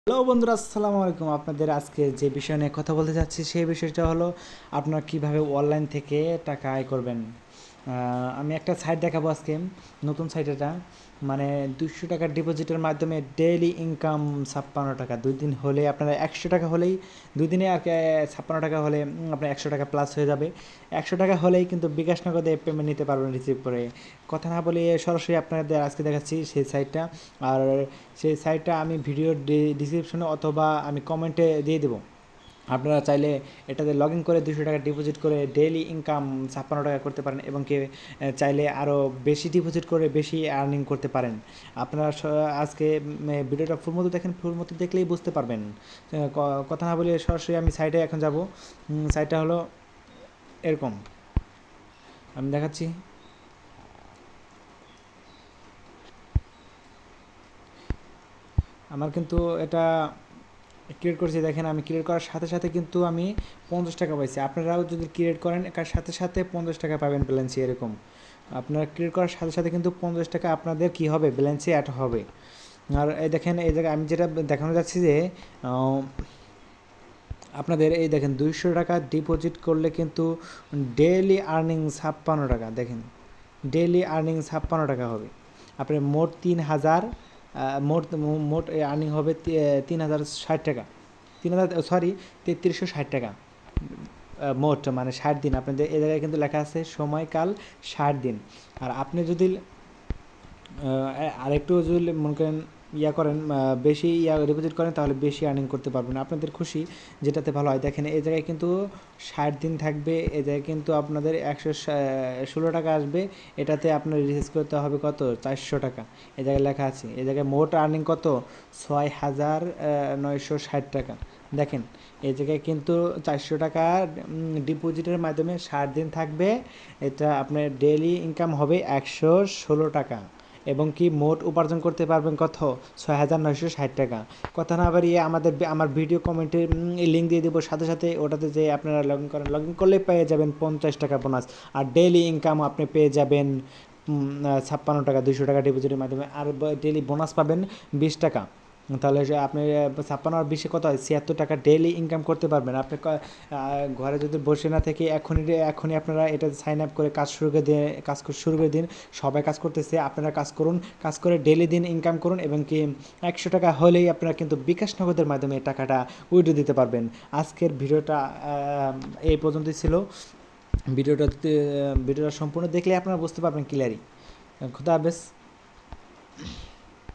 Hello বন্ধুরা, আসসালামু আলাইকুম। আপনাদের আজকে যে বিষয় নিয়ে কথা বলতে চাচ্ছি সেই বিষয়টা হলো আপনারা কিভাবে অনলাইন থেকে টাকা আয় করবেন। আমি একটা সাইট দেখাবো আজকে, নতুন সাইট এটা। মানে 200 টাকার ডিপোজিটের মাধ্যমে ডেইলি ইনকাম 56 টাকা। 2 দিন হলে আপনারা 100 টাকা হলেই 2 দিনে আর কি 56 টাকা হলে আপনার 100 টাকা প্লাস হয়ে যাবে। 100 টাকা হলেই কিন্তু বিকাশ নগদে পেমেন্ট নিতে পারবেন রিসিভ করে। কথা না বলে সরাসরি আপনাদের আজকে দেখাচ্ছি সেই সাইটটা। আর সেই সাইটটা আমি ভিডিওর ডিসক্রিপশনে অথবা আমি কমেন্টে দিয়ে দেবো। আপনারা চাইলে এটাতে লগ ইন করে 200 টাকা ডিপোজিট করে ডেইলি ইনকাম 56 টাকা করতে পারেন, এবং চাইলে আরও বেশি ডিপোজিট করে বেশি আর্নিং করতে পারেন। আপনারা আজকে ভিডিওটা ফুল মতো দেখেন, ফুল মতো দেখলেই বুঝতে পারবেন। কথা না বলে সরাসরি আমি সাইটে এখন যাব। সাইটটা হলো এরকম, আমি দেখাচ্ছি। আমার কিন্তু এটা ক্রিয়েট করেছি, দেখেন আমি ক্রিয়েট করার সাথে সাথে কিন্তু আমি 50 টাকা পাইছি। আপনারাও যদি ক্রিয়েট করেন এর সাথে সাথে 50 টাকা পাবেন ব্যালেন্সে। এরকম আপনারা ক্রিয়েট করার সাথে সাথে কিন্তু 50 টাকা আপনাদের কী হবে, ব্যালেন্সে অ্যাড হবে। আর এই দেখেন, এই জায়গায় আমি যেটা দেখানো যাচ্ছি যে আপনাদের এই দেখেন 200 টাকা ডিপোজিট করলে কিন্তু ডেইলি আর্নিং 56 টাকা। দেখেন ডেইলি আর্নিং 56 টাকা হবে। আপনার মোট 3000, মোট মোট আর্নিং হবে 3060 টাকা। 3360 টাকা মোট, মানে 60 দিন। আপনাদের এই জায়গায় কিন্তু লেখা আছে সময়কাল 60 দিন। আর আপনি যদি আরেকটু যদি মনে করেন করেন, বেশি ডিপোজিট করেন, তাহলে বেশি আর্নিং করতে পারবেন। আপনাদের খুশি যেটাতে ভালো হয়। দেখেন এই জায়গায় কিন্তু 60 দিন থাকবে। এই জায়গায় কিন্তু আপনাদের 116 টাকা আসবে। এটাতে আপনার রিচার্জ করতে হবে কত, 400 টাকা। এই জায়গায় লেখা আছে। এই জায়গায় মোট আর্নিং কত, 6960 টাকা। দেখেন এই জায়গায় কিন্তু 400 টাকা ডিপোজিটের মাধ্যমে 60 দিন থাকবে। এটা আপনার ডেইলি ইনকাম হবে 116 টাকা, এবং কি মোট উপার্জন করতে পারবেন কত, 6960 টাকা। কথা না বাড়িয়ে আমার ভিডিও কমেন্টে লিঙ্ক দিয়ে দেবো, সাথে সাথে ওটাতে যে আপনারা লগ ইন করেন, লগ ইন করলে পেয়ে যাবেন 50 টাকা বোনাস। আর ডেইলি ইনকাম আপনি পেয়ে যাবেন 56 টাকা 200 টাকা ডিপোজিটের মাধ্যমে। আর ডেইলি বোনাস পাবেন 20 টাকা। তাহলে যে আপনি 56 আর 20 কত হয়, 76 টাকা ডেইলি ইনকাম করতে পারবেন। আপনি ঘরে যদি বসে না থেকে এখনই আপনারা এটা সাইন আপ করে কাজ শুরু করে দিন। সবাই কাজ করতেছে, আপনারা কাজ করুন। কাজ করে ডেইলি দিন ইনকাম করুন, এবং কি 100 টাকা হলেই আপনারা কিন্তু বিকাশ নগদের মাধ্যমে এই টাকাটা উইথড্র দিতে পারবেন। আজকের ভিডিওটা এই পর্যন্তই ছিল। ভিডিওটা সম্পূর্ণ দেখলে আপনারা বুঝতে পারবেন ক্লিয়ারই। খুদা হাফেজ।